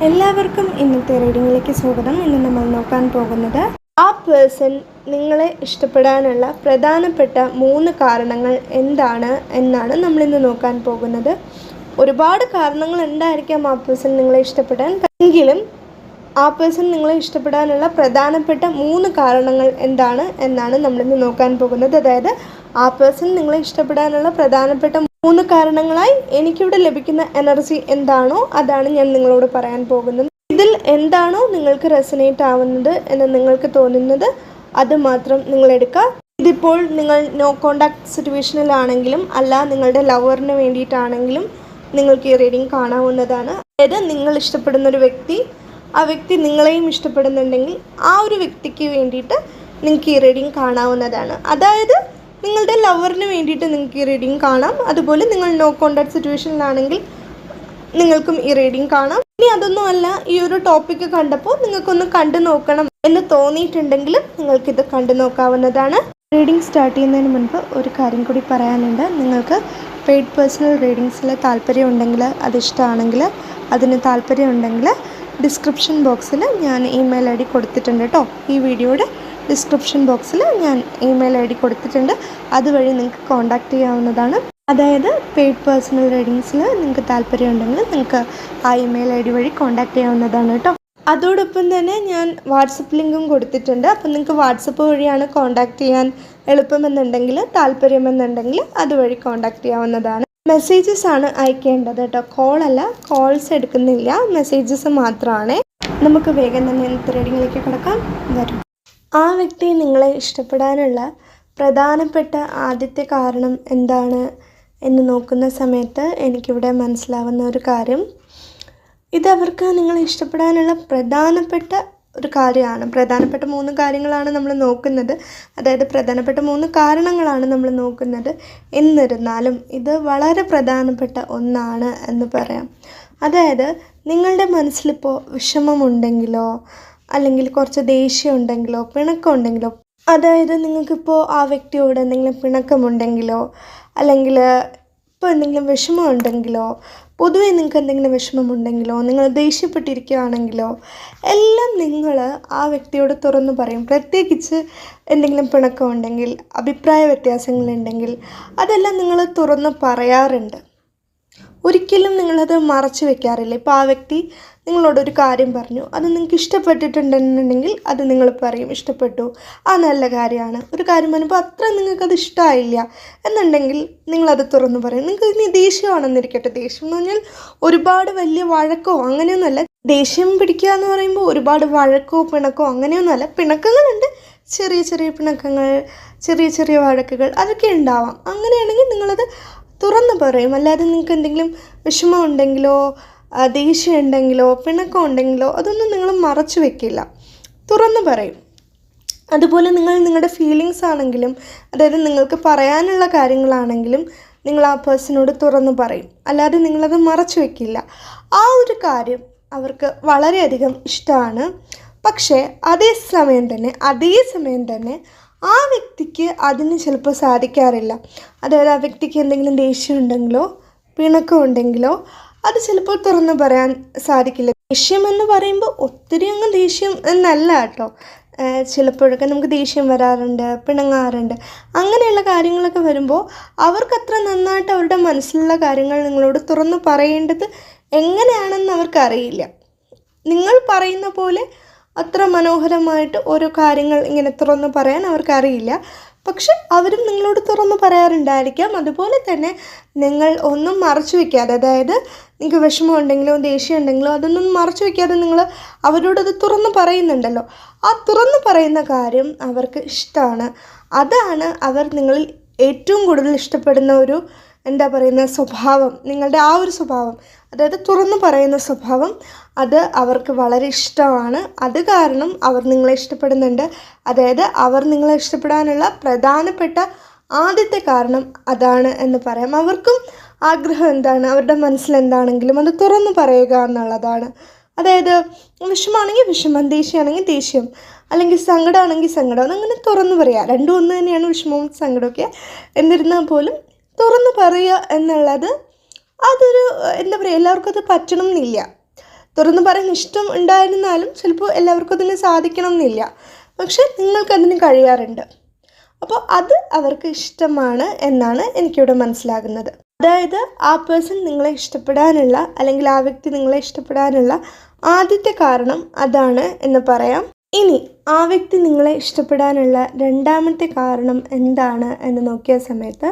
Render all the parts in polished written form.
എല്ലാവർക്കും ഇന്നത്തെ റീഡിങ്ങിലേക്ക് സ്വാഗതം. ഇന്ന് നമ്മൾ നോക്കാൻ പോകുന്നത് ആ പേഴ്സൺ നിങ്ങളെ ഇഷ്ടപ്പെടാനുള്ള പ്രധാനപ്പെട്ട 3 കാരണങ്ങൾ എന്താണ് എന്നാണ് നമ്മളിന്ന് നോക്കാൻ പോകുന്നത്. ഒരുപാട് കാരണങ്ങൾ ഉണ്ടായിരിക്കാം ആ പേഴ്സൺ നിങ്ങളെ ഇഷ്ടപ്പെടാൻ, എങ്കിലും ആ പേഴ്സൺ നിങ്ങളെ ഇഷ്ടപ്പെടാനുള്ള പ്രധാനപ്പെട്ട 3 കാരണങ്ങൾ എന്താണ് എന്നാണ് നമ്മളിന്ന് നോക്കാൻ പോകുന്നത്. അതായത് ആ പേഴ്സൺ നിങ്ങളെ ഇഷ്ടപ്പെടാനുള്ള പ്രധാനപ്പെട്ട 3 കാരണങ്ങളായി എനിക്കിവിടെ ലഭിക്കുന്ന എനർജി എന്താണോ അതാണ് ഞാൻ നിങ്ങളോട് പറയാൻ പോകുന്നത്. ഇതിൽ എന്താണോ നിങ്ങൾക്ക് റെസനേറ്റ് ആവുന്നത് എന്ന് നിങ്ങൾക്ക് തോന്നുന്നത് അത് മാത്രം നിങ്ങൾ എടുക്കുക. ഇതിപ്പോൾ നിങ്ങൾ നോ കോണ്ടാക്ട് സിറ്റുവേഷനിലാണെങ്കിലും അല്ല നിങ്ങളുടെ ലവറിന് വേണ്ടിയിട്ടാണെങ്കിലും നിങ്ങൾക്ക് ഈ റീഡിങ് കാണാവുന്നതാണ്. അതായത് നിങ്ങൾ ഇഷ്ടപ്പെടുന്ന ഒരു വ്യക്തി, ആ വ്യക്തി നിങ്ങളെയും ഇഷ്ടപ്പെടുന്നുണ്ടെങ്കിൽ ആ ഒരു വ്യക്തിക്ക് വേണ്ടിയിട്ട് നിങ്ങൾക്ക് ഈ റീഡിങ് കാണാവുന്നതാണ്. അതായത് നിങ്ങളുടെ ലവറിന് വേണ്ടിയിട്ട് നിങ്ങൾക്ക് ഈ റീഡിങ് കാണാം. അതുപോലെ നിങ്ങൾ നോ കോണ്ടാക്ട് സിറ്റുവേഷനിലാണെങ്കിൽ നിങ്ങൾക്കും ഈ റീഡിങ് കാണാം. ഇനി അതൊന്നുമല്ല, ഈ ഒരു ടോപ്പിക്ക് കണ്ടപ്പോൾ നിങ്ങൾക്കൊന്ന് കണ്ടു നോക്കണം എന്ന് തോന്നിയിട്ടുണ്ടെങ്കിൽ നിങ്ങൾക്കിത് കണ്ടു നോക്കാവുന്നതാണ്. റീഡിങ് സ്റ്റാർട്ട് ചെയ്യുന്നതിന് മുൻപ് ഒരു കാര്യം കൂടി പറയാനുണ്ട്. നിങ്ങൾക്ക് പെയ്ഡ് പേഴ്സണൽ റീഡിങ്സിൽ താല്പര്യം ഉണ്ടെങ്കിൽ, അതിഷ്ടമാണെങ്കിൽ, അതിന് താല്പര്യം ഉണ്ടെങ്കിൽ ഡിസ്ക്രിപ്ഷൻ ബോക്സിൽ ഞാൻ ഇമെയിൽ ഐ ഡി കൊടുത്തിട്ടുണ്ട് കേട്ടോ. ഈ വീഡിയോയുടെ ഡിസ്ക്രിപ്ഷൻ ബോക്സിൽ ഞാൻ ഇമെയിൽ ഐ ഡി കൊടുത്തിട്ടുണ്ട്. അതുവഴി നിങ്ങൾക്ക് കോൺടാക്റ്റ് ചെയ്യാവുന്നതാണ്. അതായത് പെയ്ഡ് പേഴ്സണൽ റീഡിങ്സിൽ നിങ്ങൾക്ക് താല്പര്യം ഉണ്ടെങ്കിൽ നിങ്ങൾക്ക് ആ ഇമെയിൽ ഐ ഡി വഴി കോൺടാക്റ്റ് ചെയ്യാവുന്നതാണ് കേട്ടോ. അതോടൊപ്പം തന്നെ ഞാൻ വാട്സപ്പ് ലിങ്കും കൊടുത്തിട്ടുണ്ട്. അപ്പം നിങ്ങൾക്ക് വാട്സപ്പ് വഴിയാണ് കോൺടാക്റ്റ് ചെയ്യാൻ എളുപ്പമെന്നുണ്ടെങ്കിൽ, താല്പര്യമെന്നുണ്ടെങ്കിൽ അതുവഴി കോൺടാക്റ്റ് ചെയ്യാവുന്നതാണ്. മെസ്സേജസ് ആണ് അയക്കേണ്ടത് കേട്ടോ, കോളല്ല. കോൾസ് എടുക്കുന്നില്ല, മെസ്സേജസ് മാത്രമാണ്. നമുക്ക് വേഗം തന്നെ ഇന്നത്തെ റീഡിങ്ങിലേക്ക് കിടക്കാം. വരും. ആ വ്യക്തി നിങ്ങളെ ഇഷ്ടപ്പെടാനുള്ള പ്രധാനപ്പെട്ട ആദ്യത്തെ കാരണം എന്താണ് എന്ന് നോക്കുന്ന സമയത്ത് എനിക്കിവിടെ മനസ്സിലാവുന്ന ഒരു കാര്യം, ഇതവർക്ക് നിങ്ങളെ ഇഷ്ടപ്പെടാനുള്ള പ്രധാനപ്പെട്ട ഒരു കാര്യമാണ്. പ്രധാനപ്പെട്ട 3 കാര്യങ്ങളാണ് നമ്മൾ നോക്കുന്നത്. അതായത് പ്രധാനപ്പെട്ട 3 കാരണങ്ങളാണ് നമ്മൾ നോക്കുന്നത്. എന്നിരുന്നാലും ഇത് വളരെ പ്രധാനപ്പെട്ട ഒന്നാണ് എന്ന് പറയാം. അതായത് നിങ്ങളുടെ മനസ്സിലിപ്പോൾ വിഷമമുണ്ടെങ്കിലോ അല്ലെങ്കിൽ കുറച്ച് ദേഷ്യം ഉണ്ടെങ്കിലോ പിണക്കമുണ്ടെങ്കിലോ, അതായത് നിങ്ങൾക്കിപ്പോൾ ആ വ്യക്തിയോട് എന്തെങ്കിലും പിണക്കമുണ്ടെങ്കിലോ അല്ലെങ്കിൽ ഇപ്പോൾ എന്തെങ്കിലും വിഷമമുണ്ടെങ്കിലോ, പൊതുവേ നിങ്ങൾക്ക് എന്തെങ്കിലും വിഷമമുണ്ടെങ്കിലോ, നിങ്ങൾ ദേഷ്യപ്പെട്ടിരിക്കുകയാണെങ്കിലോ എല്ലാം നിങ്ങൾ ആ വ്യക്തിയോട് തുറന്നു പറയും. പ്രത്യേകിച്ച് എന്തെങ്കിലും പിണക്കമുണ്ടെങ്കിൽ, അഭിപ്രായ വ്യത്യാസങ്ങളുണ്ടെങ്കിൽ അതെല്ലാം നിങ്ങൾ തുറന്ന് പറയാറുണ്ട്. ഒരിക്കലും നിങ്ങളത് മറച്ചു വെക്കാറില്ല. ഇപ്പോൾ ആ വ്യക്തി നിങ്ങളോടൊരു കാര്യം പറഞ്ഞു, അത് നിങ്ങൾക്ക് ഇഷ്ടപ്പെട്ടിട്ടുണ്ടെന്നുണ്ടെങ്കിൽ അത് നിങ്ങൾ പറയും, ഇഷ്ടപ്പെട്ടു, ആ നല്ല കാര്യമാണ്. ഒരു കാര്യം പറഞ്ഞപ്പോൾ അത്ര നിങ്ങൾക്കത് ഇഷ്ടമായില്ല എന്നുണ്ടെങ്കിൽ നിങ്ങളത് തുറന്നു പറയും. നിങ്ങൾക്ക് ഇനി ദേഷ്യമാണെന്നിരിക്കട്ടെ, ദേഷ്യം എന്ന് പറഞ്ഞാൽ ഒരുപാട് വലിയ വഴക്കോ അങ്ങനെയൊന്നുമല്ല. ദേഷ്യം പിടിക്കുക എന്ന് പറയുമ്പോൾ ഒരുപാട് വഴക്കോ പിണക്കോ അങ്ങനെയൊന്നുമല്ല. പിണക്കങ്ങളുണ്ട്, ചെറിയ ചെറിയ പിണക്കങ്ങൾ, ചെറിയ ചെറിയ വഴക്കുകൾ, അതൊക്കെ ഉണ്ടാവാം. അങ്ങനെയാണെങ്കിൽ നിങ്ങളത് തുറന്നു പറയും. അല്ലാതെ നിങ്ങൾക്ക് എന്തെങ്കിലും വിഷമം ഉണ്ടെങ്കിലോ ദേഷ്യം ഉണ്ടെങ്കിലോ പിണക്കം ഉണ്ടെങ്കിലോ അതൊന്നും നിങ്ങൾ മറച്ചു വെക്കില്ല, തുറന്നു പറയും. അതുപോലെ നിങ്ങൾ നിങ്ങളുടെ ഫീലിങ്സ് ആണെങ്കിലും, അതായത് നിങ്ങൾക്ക് പറയാനുള്ള കാര്യങ്ങളാണെങ്കിലും നിങ്ങൾ ആ പേഴ്സണോട് തുറന്നു പറയും. അല്ലാതെ നിങ്ങളത് മറച്ചു വെക്കില്ല. ആ ഒരു കാര്യം അവർക്ക് വളരെയധികം ഇഷ്ടമാണ്. പക്ഷേ അതേ സമയം തന്നെ ആ വ്യക്തിക്ക് അതിന് ചിലപ്പോൾ സാധിക്കാറില്ല. അതായത് ആ വ്യക്തിക്ക് എന്തെങ്കിലും ദേഷ്യം ഉണ്ടെങ്കിലോ പിണക്കം ഉണ്ടെങ്കിലോ അത് ചിലപ്പോൾ തുറന്നു പറയാൻ സാധിക്കില്ല. ദേഷ്യം എന്ന് പറയുമ്പോൾ ഒത്തിരി അങ്ങ് ദേഷ്യം എന്നല്ല കേട്ടോ. ചിലപ്പോഴൊക്കെ നമുക്ക് ദേഷ്യം വരാറുണ്ട്, പിണങ്ങാറുണ്ട്. അങ്ങനെയുള്ള കാര്യങ്ങളൊക്കെ വരുമ്പോൾ അവർക്കത്ര നന്നായിട്ട് അവരുടെ മനസ്സിലുള്ള കാര്യങ്ങൾ നിങ്ങളോട് തുറന്നു പറയേണ്ടത് എങ്ങനെയാണെന്ന് അവർക്കറിയില്ല. നിങ്ങൾ പറയുന്ന പോലെ അത്ര മനോഹരമായിട്ട് ഓരോ കാര്യങ്ങൾ ഇങ്ങനെ തുറന്നു പറയാൻ അവർക്കറിയില്ല. പക്ഷെ അവരും നിങ്ങളോട് തുറന്നു പറയാറുണ്ടായിരിക്കാം. അതുപോലെ തന്നെ നിങ്ങൾ ഒന്നും മറച്ചു വയ്ക്കാതെ, അതായത് നിങ്ങൾക്ക് വിഷമം ഉണ്ടെങ്കിലോ ദേഷ്യം ഉണ്ടെങ്കിലോ അതൊന്നും മറച്ചു വയ്ക്കാതെ നിങ്ങൾ അവരോടത് തുറന്നു പറയുന്നുണ്ടല്ലോ. ആ തുറന്നു പറയുന്ന കാര്യം അവർക്ക് ഇഷ്ടമാണ്. അതാണ് അവർ നിങ്ങളിൽ ഏറ്റവും കൂടുതൽ ഇഷ്ടപ്പെടുന്ന ഒരു സ്വഭാവം. നിങ്ങളുടെ ആ ഒരു സ്വഭാവം, അതായത് തുറന്നു പറയുന്ന സ്വഭാവം, അത് അവർക്ക് വളരെ ഇഷ്ടമാണ്. അത് കാരണം അവർ നിങ്ങളെ ഇഷ്ടപ്പെടുന്നുണ്ട്. അതായത് അവർ നിങ്ങളെ ഇഷ്ടപ്പെടാനുള്ള പ്രധാനപ്പെട്ട ആദ്യത്തെ കാരണം അതാണ് എന്ന് പറയാം. അവർക്കും ആഗ്രഹം എന്താണ്, അവരുടെ മനസ്സിലെന്താണെങ്കിലും അത് തുറന്നു പറയുക എന്നുള്ളതാണ്. അതായത് വിഷമമാണെങ്കിൽ വിഷമം, ദേഷ്യമാണെങ്കിൽ ദേഷ്യം, അല്ലെങ്കിൽ സങ്കടമാണെങ്കിൽ സങ്കടം, അങ്ങനെ തുറന്നു പറയുക. രണ്ടും ഒന്ന് തന്നെയാണ്, വിഷമവും സങ്കടമൊക്കെ. എന്നിരുന്നാൽ പോലും തുറന്നു പറയുക എന്നുള്ളത് അതൊരു എല്ലാവർക്കും അത് പറ്റണം എന്നില്ല. തുറന്നു പറയാൻ ഇഷ്ടം ഉണ്ടായിരുന്നാലും ചിലപ്പോൾ എല്ലാവർക്കും അതിന് സാധിക്കണം എന്നില്ല, പക്ഷെ നിങ്ങൾക്കതിന് കഴിയാറുണ്ട്. അപ്പോൾ അത് അവർക്ക് ഇഷ്ടമാണ് എന്നാണ് എനിക്കിവിടെ മനസ്സിലാകുന്നത്. അതായത് ആ പേഴ്സൺ നിങ്ങളെ ഇഷ്ടപ്പെടാനുള്ള അല്ലെങ്കിൽ ആ വ്യക്തി നിങ്ങളെ ഇഷ്ടപ്പെടാനുള്ള ആദ്യത്തെ കാരണം അതാണ് എന്ന് പറയാം. ഇനി ആ വ്യക്തി നിങ്ങളെ ഇഷ്ടപ്പെടാനുള്ള രണ്ടാമത്തെ കാരണം എന്താണ് എന്ന് നോക്കിയ സമയത്ത്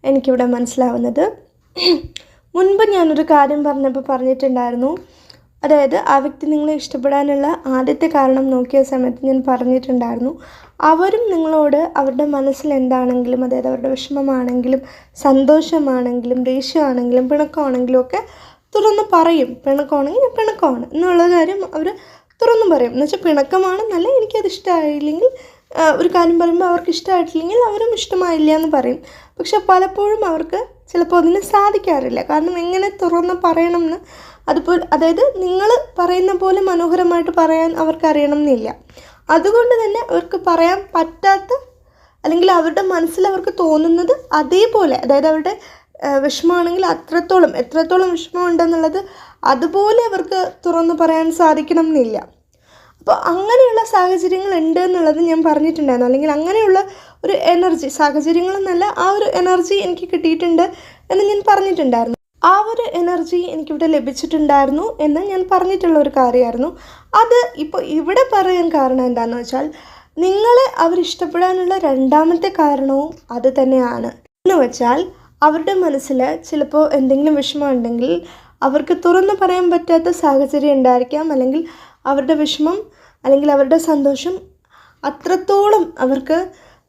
എനിക്കിവിടെ മനസ്സിലാവുന്നത്, മുൻപ് ഞാനൊരു കാര്യം പറഞ്ഞിട്ടുണ്ടായിരുന്നു. അതായത് ആ വ്യക്തി നിങ്ങളെ ഇഷ്ടപ്പെടാനുള്ള ആദ്യത്തെ കാരണം നോക്കിയ സമയത്ത് ഞാൻ പറഞ്ഞിട്ടുണ്ടായിരുന്നു, അവരും നിങ്ങളോട് അവരുടെ മനസ്സിൽ എന്താണെങ്കിലും, അതായത് അവരുടെ വിഷമമാണെങ്കിലും സന്തോഷമാണെങ്കിലും ദേഷ്യമാണെങ്കിലും പിണക്കമാണെങ്കിലും ഒക്കെ തുറന്ന് പറയും. പിണക്കമാണെങ്കിൽ പിണക്കമാണ് എന്നുള്ള കാര്യം അവർ തുറന്നു പറയും. എന്ന് വെച്ചാൽ പിണക്കമാണെന്നല്ല, എനിക്കത് ഇഷ്ടമായില്ലെങ്കിൽ ഒരു കാര്യം പറയുമ്പോൾ അവർക്ക് ഇഷ്ടമായിട്ടില്ലെങ്കിൽ അവരും ഇഷ്ടമായില്ല എന്ന് പറയും. പക്ഷെ പലപ്പോഴും അവർക്ക് ചിലപ്പോൾ അതിന് സാധിക്കാറില്ല. കാരണം എങ്ങനെ തുറന്ന് പറയണമെന്ന് അതായത് നിങ്ങൾ പറയുന്ന പോലെ മനോഹരമായിട്ട് പറയാൻ അവർക്ക് അറിയണം എന്നില്ല. അതുകൊണ്ട് തന്നെ അവർക്ക് പറയാൻ പറ്റാത്ത, അല്ലെങ്കിൽ അവരുടെ മനസ്സിൽ അവർക്ക് തോന്നുന്നത് അതേപോലെ, അതായത് അവരുടെ വിഷമമാണെങ്കിൽ എത്രത്തോളം വിഷമമുണ്ടെന്നുള്ളത് അതുപോലെ അവർക്ക് തുറന്നു പറയാൻ സാധിക്കണം എന്നില്ല. അപ്പോൾ അങ്ങനെയുള്ള സാഹചര്യങ്ങൾ ഉണ്ട് എന്നുള്ളത് ഞാൻ പറഞ്ഞിട്ടുണ്ടായിരുന്നു. അല്ലെങ്കിൽ അങ്ങനെയുള്ള ഒരു എനർജി, സാഹചര്യങ്ങളെന്നല്ല, ആ ഒരു എനർജി എനിക്ക് കിട്ടിയിട്ടുണ്ട് എന്ന് ഞാൻ പറഞ്ഞിട്ടുണ്ടായിരുന്നു. ആ ഒരു എനർജി എനിക്കിവിടെ ലഭിച്ചിട്ടുണ്ടായിരുന്നു എന്ന് ഞാൻ പറഞ്ഞിട്ടുള്ള ഒരു കാര്യമായിരുന്നു. അത് ഇപ്പോൾ ഇവിടെ പറയാൻ കാരണം എന്താണെന്ന് വെച്ചാൽ, നിങ്ങളെ അവരിഷ്ടപ്പെടാനുള്ള രണ്ടാമത്തെ കാരണവും അത് തന്നെയാണ്. എന്ന് വെച്ചാൽ അവരുടെ മനസ്സിൽ ചിലപ്പോൾ എന്തെങ്കിലും വിഷമം ഉണ്ടെങ്കിൽ അവർക്ക് തുറന്നു പറയാൻ പറ്റാത്ത സാഹചര്യം ഉണ്ടായിരിക്കാം. അല്ലെങ്കിൽ അവരുടെ വിഷമം അല്ലെങ്കിൽ അവരുടെ സന്തോഷം അത്രത്തോളം അവർക്ക്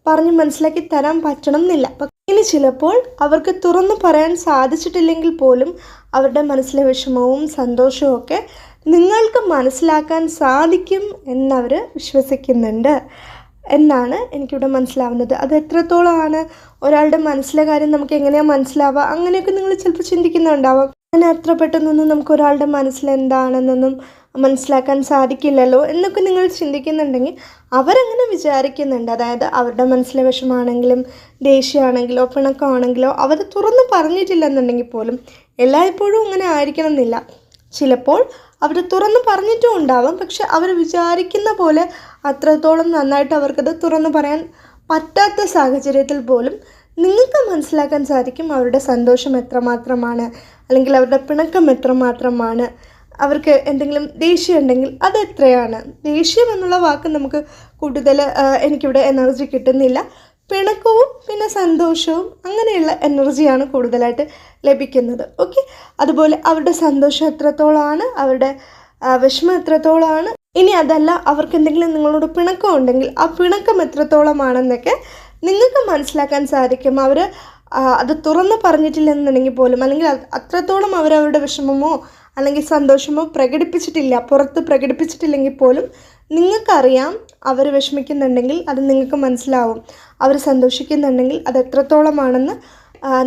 പറഞ്ഞ് മനസ്സിലാക്കി തരാൻ പറ്റണം എന്നില്ല. ഇനി ചിലപ്പോൾ അവർക്ക് തുറന്നു പറയാൻ സാധിച്ചിട്ടില്ലെങ്കിൽ പോലും അവരുടെ മനസ്സിലെ വിഷമവും സന്തോഷവും ഒക്കെ നിങ്ങൾക്ക് മനസ്സിലാക്കാൻ സാധിക്കും എന്നവർ വിശ്വസിക്കുന്നുണ്ട് എന്നാണ് എനിക്കിവിടെ മനസ്സിലാവുന്നത്. അത് എത്രത്തോളമാണ് ഒരാളുടെ മനസ്സിലെ കാര്യം നമുക്ക് എങ്ങനെയാണ് മനസ്സിലാവുക, അങ്ങനെയൊക്കെ നിങ്ങൾ ചിലപ്പോൾ ചിന്തിക്കുന്നുണ്ടാവാം. അങ്ങനെ അത്ര പെട്ടെന്നൊന്നും നമുക്ക് ഒരാളുടെ മനസ്സിലെന്താണെന്നൊന്നും മനസ്സിലാക്കാൻ സാധിക്കില്ലല്ലോ എന്നൊക്കെ നിങ്ങൾ ചിന്തിക്കുന്നുണ്ടെങ്കിൽ അവരങ്ങനെ വിചാരിക്കുന്നുണ്ട്. അതായത് അവരുടെ മനസ്സിലെ വിഷമാണെങ്കിലും ദേഷ്യമാണെങ്കിലോ പിണക്കമാണെങ്കിലോ അവർ തുറന്ന് പറഞ്ഞിട്ടില്ലെന്നുണ്ടെങ്കിൽ പോലും എല്ലായ്പ്പോഴും അങ്ങനെ ആയിരിക്കണം എന്നില്ല. ചിലപ്പോൾ അവർ തുറന്ന് പറഞ്ഞിട്ടും ഉണ്ടാവാം, പക്ഷെ അവർ വിചാരിക്കുന്ന പോലെ അത്രത്തോളം നന്നായിട്ട് അവർക്കത് തുറന്നു പറയാൻ പറ്റാത്ത സാഹചര്യത്തിൽ പോലും നിങ്ങൾക്ക് മനസ്സിലാക്കാൻ സാധിക്കും അവരുടെ സന്തോഷം എത്രമാത്രമാണ്, അല്ലെങ്കിൽ അവരുടെ പിണക്കം എത്രമാത്രമാണ്, അവർക്ക് എന്തെങ്കിലും ദേഷ്യം ഉണ്ടെങ്കിൽ അത് എത്രയാണ്. ദേഷ്യം എന്നുള്ള വാക്ക് നമുക്ക് കൂടുതൽ എനിക്കിവിടെ എനർജി കിട്ടുന്നില്ല. പിണക്കവും പിന്നെ സന്തോഷവും അങ്ങനെയുള്ള എനർജിയാണ് കൂടുതലായിട്ട് ലഭിക്കുന്നത്. ഓക്കെ, അതുപോലെ അവരുടെ സന്തോഷം എത്രത്തോളമാണ്, അവരുടെ വിഷമം എത്രത്തോളമാണ്, ഇനി അതല്ല അവർക്ക് എന്തെങ്കിലും നിങ്ങളോട് പിണക്കം ഉണ്ടെങ്കിൽ ആ പിണക്കം എത്രത്തോളമാണെന്നൊക്കെ നിങ്ങൾക്ക് മനസ്സിലാക്കാൻ സാധിക്കും. അവർ അത് തുറന്ന് പറഞ്ഞിട്ടില്ലെന്നുണ്ടെങ്കിൽ പോലും, അല്ലെങ്കിൽ അത്രത്തോളം അവരവരുടെ വിഷമമോ അല്ലെങ്കിൽ സന്തോഷമോ പുറത്ത് പ്രകടിപ്പിച്ചിട്ടില്ലെങ്കിൽ പോലും നിങ്ങൾക്കറിയാം അവർ വിഷമിക്കുന്നുണ്ടെങ്കിൽ അത് നിങ്ങൾക്ക് മനസ്സിലാവും. അവർ സന്തോഷിക്കുന്നുണ്ടെങ്കിൽ അത് എത്രത്തോളമാണെന്ന്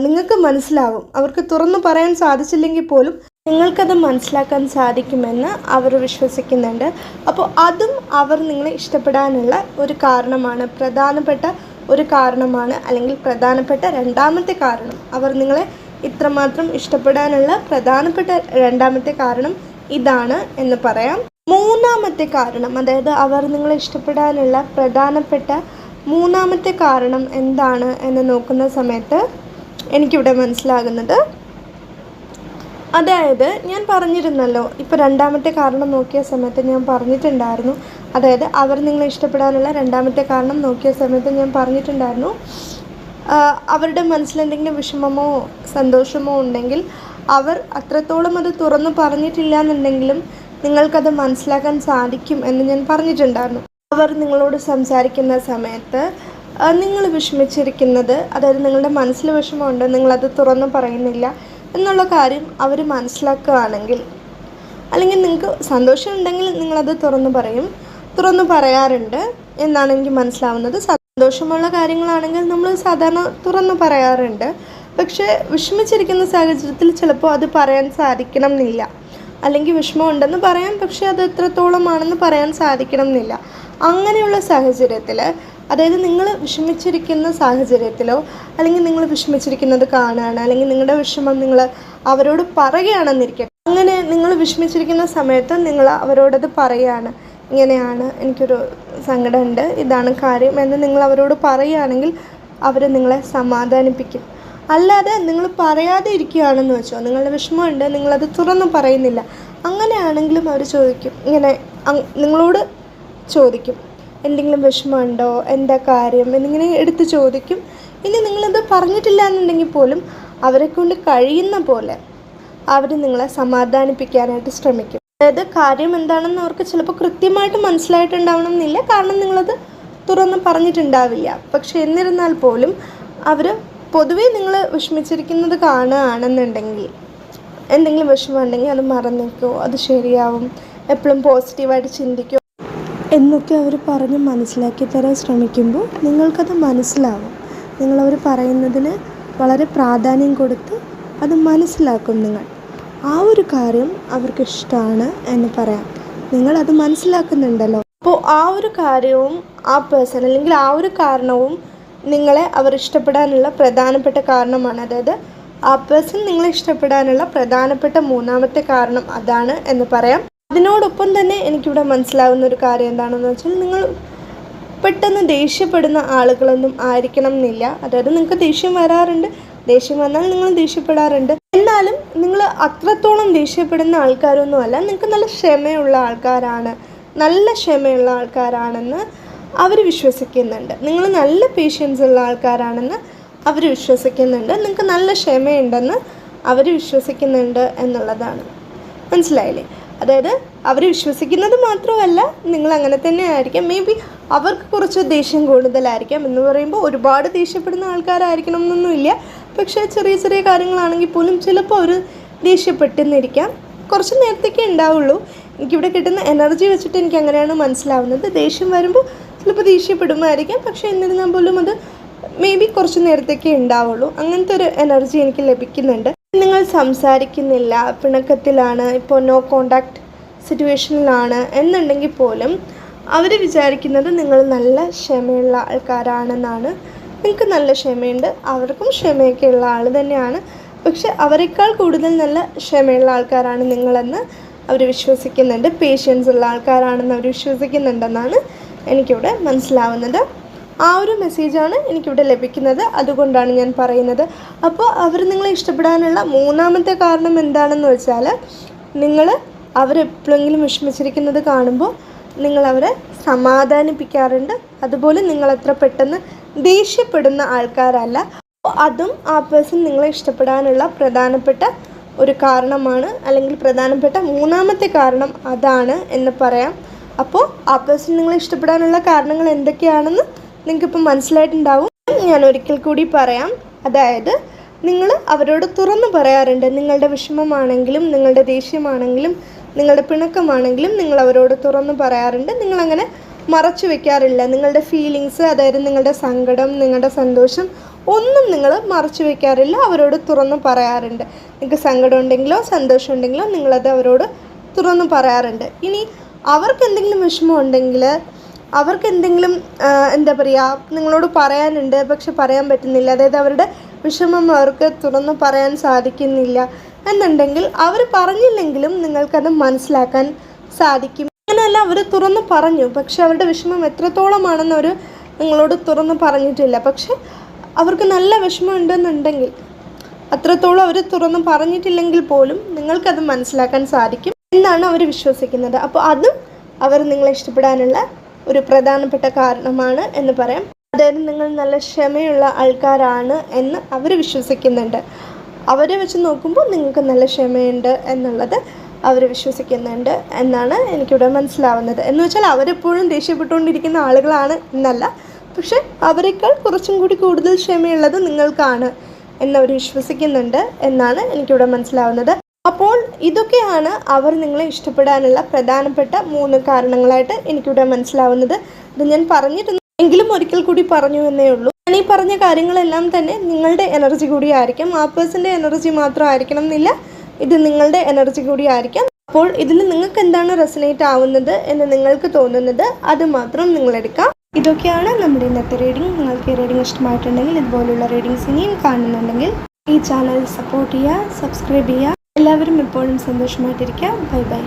നിങ്ങൾക്ക് മനസ്സിലാവും. അവർക്ക് തുറന്നു പറയാൻ സാധിച്ചില്ലെങ്കിൽ പോലും നിങ്ങൾക്കത് മനസ്സിലാക്കാൻ സാധിക്കുമെന്ന് അവർ വിശ്വസിക്കുന്നുണ്ട്. അപ്പോൾ അതും അവർ നിങ്ങളെ ഇഷ്ടപ്പെടാനുള്ള ഒരു കാരണമാണ്, പ്രധാനപ്പെട്ട ഒരു കാരണമാണ്, അല്ലെങ്കിൽ പ്രധാനപ്പെട്ട രണ്ടാമത്തെ കാരണം. അവർ നിങ്ങളെ ഇത്രമാത്രം ഇഷ്ടപ്പെടാനുള്ള പ്രധാനപ്പെട്ട രണ്ടാമത്തെ കാരണം ഇതാണ് എന്ന് പറയാം. മൂന്നാമത്തെ കാരണം, അതായത് അവർ നിങ്ങളെ ഇഷ്ടപ്പെടാനുള്ള പ്രധാനപ്പെട്ട മൂന്നാമത്തെ കാരണം എന്താണ് എന്ന് നോക്കുന്ന സമയത്ത് എനിക്കിവിടെ മനസ്സിലാകുന്നത്, അതായത് ഞാൻ പറഞ്ഞിരുന്നല്ലോ, ഇപ്പോൾ രണ്ടാമത്തെ കാരണം നോക്കിയ സമയത്ത് ഞാൻ പറഞ്ഞിട്ടുണ്ടായിരുന്നു, അതായത് അവർ നിങ്ങളെ ഇഷ്ടപ്പെടാനുള്ള രണ്ടാമത്തെ കാരണം നോക്കിയ സമയത്ത് ഞാൻ പറഞ്ഞിട്ടുണ്ടായിരുന്നു, അവരുടെ മനസ്സിലെന്തെങ്കിലും വിഷമമോ സന്തോഷമോ ഉണ്ടെങ്കിൽ അവർ അത്രത്തോളം അത് തുറന്നു പറഞ്ഞിട്ടില്ല എന്നുണ്ടെങ്കിലും നിങ്ങൾക്കത് മനസ്സിലാക്കാൻ സാധിക്കും എന്ന് ഞാൻ പറഞ്ഞിട്ടുണ്ടായിരുന്നു. അവർ നിങ്ങളോട് സംസാരിക്കുന്ന സമയത്ത് നിങ്ങൾ വിഷമിച്ചിരിക്കുന്നത്, അതായത് നിങ്ങളുടെ മനസ്സിൽ വിഷമമുണ്ട്, നിങ്ങളത് തുറന്നു പറയുന്നില്ല എന്നുള്ള കാര്യം അവർ മനസ്സിലാക്കുകയാണെങ്കിൽ, അല്ലെങ്കിൽ നിങ്ങൾക്ക് സന്തോഷം ഉണ്ടെങ്കിൽ നിങ്ങളത് തുറന്നു പറയാറുണ്ട് എന്നാണ് എനിക്ക് മനസ്സിലാവുന്നത്. സന്തോഷമുള്ള കാര്യങ്ങളാണെങ്കിൽ നമ്മൾ സാധാരണ തുറന്നു പറയാറുണ്ട്. പക്ഷേ വിഷമിച്ചിരിക്കുന്ന സാഹചര്യത്തിൽ ചിലപ്പോൾ അത് പറയാൻ സാധിക്കണം എന്നില്ല. അല്ലെങ്കിൽ വിഷമം ഉണ്ടെന്ന് പറയാം, പക്ഷേ അത് എത്രത്തോളമാണെന്ന് പറയാൻ സാധിക്കണം എന്നില്ല. അങ്ങനെയുള്ള സാഹചര്യത്തിൽ, അതായത് നിങ്ങൾ വിഷമിച്ചിരിക്കുന്ന സാഹചര്യത്തിലോ അല്ലെങ്കിൽ നിങ്ങൾ വിഷമിച്ചിരിക്കുന്നത് കാണുകയാണ്, അല്ലെങ്കിൽ നിങ്ങളുടെ വിഷമം നിങ്ങൾ അവരോട് പറയുകയാണെന്നിരിക്കട്ടെ, അങ്ങനെ നിങ്ങൾ വിഷമിച്ചിരിക്കുന്ന സമയത്ത് നിങ്ങൾ അവരോടത് പറയുകയാണ്, ഇങ്ങനെയാണ്, എനിക്കൊരു സങ്കടമുണ്ട്, ഇതാണ് കാര്യം എന്ന് നിങ്ങൾ അവരോട് പറയുകയാണെങ്കിൽ അവർ നിങ്ങളെ സമാധാനിപ്പിക്കും. അല്ലാതെ നിങ്ങൾ പറയാതെ ഇരിക്കുകയാണെന്ന് വെച്ചോ, നിങ്ങളുടെ വിഷമമുണ്ട്, നിങ്ങളത് തുറന്ന് പറയുന്നില്ല, അങ്ങനെയാണെങ്കിലും അവർ ചോദിക്കും, ഇങ്ങനെ നിങ്ങളോട് ചോദിക്കും, എന്തെങ്കിലും വിഷമമുണ്ടോ, എന്താ കാര്യം എന്നിങ്ങനെ എടുത്ത് ചോദിക്കും. ഇനി നിങ്ങളത് പറഞ്ഞിട്ടില്ല എന്നുണ്ടെങ്കിൽ പോലും അവരെ കൊണ്ട് കഴിയുന്ന പോലെ അവർ നിങ്ങളെ സമാധാനിപ്പിക്കാനായിട്ട് ശ്രമിക്കും. അതായത് കാര്യം എന്താണെന്ന് അവർക്ക് ചിലപ്പോൾ കൃത്യമായിട്ട് മനസ്സിലായിട്ടുണ്ടാവണം എന്നില്ല, കാരണം നിങ്ങളത് തുറന്ന് പറഞ്ഞിട്ടുണ്ടാവില്ല. പക്ഷെ എന്നിരുന്നാൽ പോലും അവർ പൊതുവേ നിങ്ങൾ വിഷമിച്ചിരിക്കുന്നത് കാണുകയാണെന്നുണ്ടെങ്കിൽ, എന്തെങ്കിലും വിഷമമുണ്ടെങ്കിൽ അത് മറന്നേക്കോ, അത് ശരിയാവും, എപ്പോഴും പോസിറ്റീവായിട്ട് ചിന്തിക്കോ എന്നൊക്കെ അവർ പറഞ്ഞ് മനസ്സിലാക്കി തരാൻ ശ്രമിക്കുമ്പോൾ നിങ്ങൾക്കത് മനസ്സിലാവും. നിങ്ങളവർ പറയുന്നതിന് വളരെ പ്രാധാന്യം കൊടുത്ത് അത് മനസ്സിലാക്കും. നിങ്ങൾ ആ ഒരു കാര്യം അവർക്ക് ഇഷ്ടമാണ് എന്ന് പറയാം. നിങ്ങളത് മനസ്സിലാക്കുന്നുണ്ടല്ലോ. അപ്പോൾ ആ ഒരു കാര്യവും ആ പേഴ്സൺ അല്ലെങ്കിൽ ആ ഒരു കാരണവും നിങ്ങളെ അവർ ഇഷ്ടപ്പെടാനുള്ള പ്രധാനപ്പെട്ട കാരണമാണ്. അതായത് ആ പേഴ്സൺ നിങ്ങളെ ഇഷ്ടപ്പെടാനുള്ള പ്രധാനപ്പെട്ട മൂന്നാമത്തെ കാരണം അതാണ് എന്ന് പറയാം. അതിനോടൊപ്പം തന്നെ എനിക്കിവിടെ മനസ്സിലാവുന്ന ഒരു കാര്യം എന്താണെന്ന് വെച്ചാൽ, നിങ്ങൾ പെട്ടെന്ന് ദേഷ്യപ്പെടുന്ന ആളുകളൊന്നും ആയിരിക്കണം എന്നില്ല. അതായത് നിങ്ങൾക്ക് ദേഷ്യം വരാറുണ്ട്, ദേഷ്യം വന്നാൽ നിങ്ങൾ ദേഷ്യപ്പെടാറുണ്ട്. എന്നാലും നിങ്ങൾ അത്രത്തോളം ദേഷ്യപ്പെടുന്ന ആൾക്കാരൊന്നുമല്ല. നിങ്ങൾക്ക് നല്ല ക്ഷമയുള്ള ആൾക്കാരാണ്, നല്ല ക്ഷമയുള്ള ആൾക്കാരാണെന്ന് അവർ വിശ്വസിക്കുന്നുണ്ട്. നിങ്ങൾ നല്ല പേഷ്യൻസ് ഉള്ള ആൾക്കാരാണെന്ന് അവർ വിശ്വസിക്കുന്നുണ്ട്. നിങ്ങൾക്ക് നല്ല ക്ഷമയുണ്ടെന്ന് അവർ വിശ്വസിക്കുന്നുണ്ട് എന്നുള്ളതാണ്. മനസ്സിലായില്ലേ? അതായത് അവർ വിശ്വസിക്കുന്നത് മാത്രമല്ല, നിങ്ങൾ അങ്ങനെ തന്നെ ആയിരിക്കാം. മേ ബി അവർക്ക് കുറച്ച് ദേഷ്യം കൂടുതലായിരിക്കാം. എന്ന് പറയുമ്പോൾ ഒരുപാട് ദേഷ്യപ്പെടുന്ന ആൾക്കാരായിരിക്കണം എന്നൊന്നുമില്ല. പക്ഷേ ചെറിയ ചെറിയ കാര്യങ്ങളാണെങ്കിൽ പോലും ചിലപ്പോൾ അവർ ദേഷ്യപ്പെട്ടെന്നിരിക്കാം. കുറച്ച് നേരത്തേക്കേ ഉണ്ടാവുള്ളൂ. എനിക്കിവിടെ കിട്ടുന്ന എനർജി വെച്ചിട്ട് എനിക്ക് അങ്ങനെയാണ് മനസ്സിലാവുന്നത്. ദേഷ്യം വരുമ്പോൾ ചിലപ്പോൾ ദേഷ്യപ്പെടുമായിരിക്കാം, പക്ഷേ എന്നിരുന്നാൽ പോലും അത് മേ ബി കുറച്ച് നേരത്തേക്കേ ഉണ്ടാവുള്ളൂ. അങ്ങനത്തെ ഒരു എനർജി എനിക്ക് ലഭിക്കുന്നുണ്ട്. നിങ്ങൾ സംസാരിക്കുന്നില്ല, പിണക്കത്തിലാണ്, ഇപ്പോൾ നോ കോണ്ടാക്ട് സിറ്റുവേഷനിലാണ് എന്നുണ്ടെങ്കിൽ പോലും അവർ വിചാരിക്കുന്നത് നിങ്ങൾ നല്ല ക്ഷമയുള്ള ആൾക്കാരാണെന്നാണ്. നിങ്ങൾക്ക് നല്ല ക്ഷമയുണ്ട്, അവർക്കും ക്ഷമയൊക്കെ ഉള്ള ആൾ തന്നെയാണ്. പക്ഷെ അവരെക്കാൾ കൂടുതൽ നല്ല ക്ഷമയുള്ള ആൾക്കാരാണ് നിങ്ങളെന്ന് അവർ വിശ്വസിക്കുന്നുണ്ട്. പേഷ്യൻസ് ഉള്ള ആൾക്കാരാണെന്ന് അവർ വിശ്വസിക്കുന്നുണ്ടെന്നാണ് എനിക്കിവിടെ മനസ്സിലാവുന്നത്. ആ ഒരു മെസ്സേജാണ് എനിക്കിവിടെ ലഭിക്കുന്നത്. അതുകൊണ്ടാണ് ഞാൻ പറയുന്നത്. അപ്പോൾ അവർ നിങ്ങളെ ഇഷ്ടപ്പെടാനുള്ള മൂന്നാമത്തെ കാരണം എന്താണെന്ന് വെച്ചാൽ, നിങ്ങൾ അവരെപ്പോഴെങ്കിലും വിഷമിച്ചിരിക്കുന്നത് കാണുമ്പോൾ നിങ്ങളവരെ സമാധാനിപ്പിക്കാറുണ്ട്. അതുപോലെ നിങ്ങളത്ര പെട്ടെന്ന് ദേഷ്യപ്പെടുന്ന ആൾക്കാരല്ല. അതും ആ പേഴ്സൺ നിങ്ങളെ ഇഷ്ടപ്പെടാനുള്ള പ്രധാനപ്പെട്ട ഒരു കാരണമാണ്, അല്ലെങ്കിൽ പ്രധാനപ്പെട്ട മൂന്നാമത്തെ കാരണം അതാണ് എന്ന് പറയാം. അപ്പോൾ ആ പേഴ്സൺ നിങ്ങളെ ഇഷ്ടപ്പെടാനുള്ള കാരണങ്ങൾ എന്തൊക്കെയാണെന്ന് നിങ്ങൾക്കിപ്പോൾ മനസ്സിലായിട്ടുണ്ടാവും. ഞാൻ ഒരിക്കൽ കൂടി പറയാം. അതായത് നിങ്ങൾ അവരോട് തുറന്നു പറയാറുണ്ട്. നിങ്ങളുടെ വിഷമമാണെങ്കിലും നിങ്ങളുടെ ദേഷ്യമാണെങ്കിലും നിങ്ങളുടെ പിണക്കമാണെങ്കിലും നിങ്ങൾ അവരോട് തുറന്നു പറയാറുണ്ട്. നിങ്ങളങ്ങനെ മറച്ചു വെക്കാറില്ല. നിങ്ങളുടെ ഫീലിങ്സ്, അതായത് നിങ്ങളുടെ സങ്കടം, നിങ്ങളുടെ സന്തോഷം ഒന്നും നിങ്ങൾ മറച്ചു വെക്കാറില്ല, അവരോട് തുറന്നു പറയാറുണ്ട്. നിങ്ങൾക്ക് സങ്കടം ഉണ്ടെങ്കിലോ സന്തോഷം ഉണ്ടെങ്കിലോ നിങ്ങളത് അവരോട് തുറന്നു പറയാറുണ്ട്. ഇനി അവർക്ക് എന്തെങ്കിലും വിഷമം ഉണ്ടെങ്കിൽ, അവർക്ക് എന്തെങ്കിലും എന്താ പറയുക, നിങ്ങളോട് പറയാനുണ്ട് പക്ഷെ പറയാൻ പറ്റുന്നില്ല, അതായത് അവരുടെ വിഷമം അവർക്ക് തുറന്നു പറയാൻ സാധിക്കുന്നില്ല എന്നുണ്ടെങ്കിൽ, അവർ പറഞ്ഞില്ലെങ്കിലും നിങ്ങൾക്കത് മനസ്സിലാക്കാൻ സാധിക്കും. അങ്ങനെയല്ല, അവർ തുറന്നു പറഞ്ഞു പക്ഷെ അവരുടെ വിഷമം എത്രത്തോളമാണെന്ന് അവർ നിങ്ങളോട് തുറന്നു പറഞ്ഞിട്ടില്ല. പക്ഷെ അവർക്ക് നല്ല വിഷമം ഉണ്ടെന്നുണ്ടെങ്കിൽ, അത്രത്തോളം അവർ തുറന്നു പറഞ്ഞിട്ടില്ലെങ്കിൽ പോലും നിങ്ങൾക്കത് മനസ്സിലാക്കാൻ സാധിക്കും എന്നാണ് അവർ വിശ്വസിക്കുന്നത്. അപ്പോൾ അതും അവർ നിങ്ങളെ ഇഷ്ടപ്പെടാനുള്ള ഒരു പ്രധാനപ്പെട്ട കാരണമാണ് എന്ന് പറയാം. അതായത് നിങ്ങൾ നല്ല ക്ഷമയുള്ള ആൾക്കാരാണ് എന്ന് അവർ വിശ്വസിക്കുന്നുണ്ട്. അവരെ വെച്ച് നോക്കുമ്പോൾ നിങ്ങൾക്ക് നല്ല ക്ഷമയുണ്ട് എന്നുള്ളത് അവർ വിശ്വസിക്കുന്നുണ്ട് എന്നാണ് എനിക്കിവിടെ മനസ്സിലാവുന്നത്. എന്ന് വെച്ചാൽ അവരെപ്പോഴും ദേഷ്യപ്പെട്ടുകൊണ്ടിരിക്കുന്ന ആളുകളാണ് എന്നല്ല, പക്ഷെ അവരെക്കാൾ കുറച്ചും കൂടി കൂടുതൽ ക്ഷമയുള്ളത് നിങ്ങൾക്കാണ് എന്നവർ വിശ്വസിക്കുന്നുണ്ട് എന്നാണ് എനിക്കിവിടെ മനസ്സിലാവുന്നത്. അപ്പോൾ ഇതൊക്കെയാണ് അവർ നിങ്ങളെ ഇഷ്ടപ്പെടാനുള്ള പ്രധാനപ്പെട്ട 3 കാരണങ്ങളായിട്ട് എനിക്കിവിടെ മനസ്സിലാവുന്നത്. ഇത് ഞാൻ പറഞ്ഞിരുന്നു എങ്കിലും ഒരിക്കൽ കൂടി പറഞ്ഞു എന്നേ ഉള്ളൂ. ഞാൻ ഈ പറഞ്ഞ കാര്യങ്ങളെല്ലാം തന്നെ നിങ്ങളുടെ എനർജി കൂടി ആയിരിക്കാം. ആ പേഴ്സൻ്റെ എനർജി മാത്രം ആയിരിക്കണം എന്നില്ല, ഇത് നിങ്ങളുടെ എനർജി കൂടി ആയിരിക്കാം. അപ്പോൾ ഇതിൽ നിങ്ങൾക്ക് എന്താണ് റെസനേറ്റ് ആവുന്നത് എന്ന് നിങ്ങൾക്ക് തോന്നുന്നത് അത് മാത്രം നിങ്ങളെടുക്കാം. ഇതൊക്കെയാണ് നമ്മുടെ ഇന്നത്തെ റീഡിംഗ്. നിങ്ങൾക്ക് ഈ റീഡിംഗ് ഇഷ്ടമായിട്ടുണ്ടെങ്കിൽ, ഇതുപോലുള്ള റീഡിങ്സ് ഇനിയും കാണുന്നുണ്ടെങ്കിൽ ഈ ചാനൽ സപ്പോർട്ട് ചെയ്യുക, സബ്സ്ക്രൈബ് ചെയ്യുക, എല്ലാവരും എപ്പോഴും സന്തോഷമായിട്ടിരിക്കുക. Bye bye.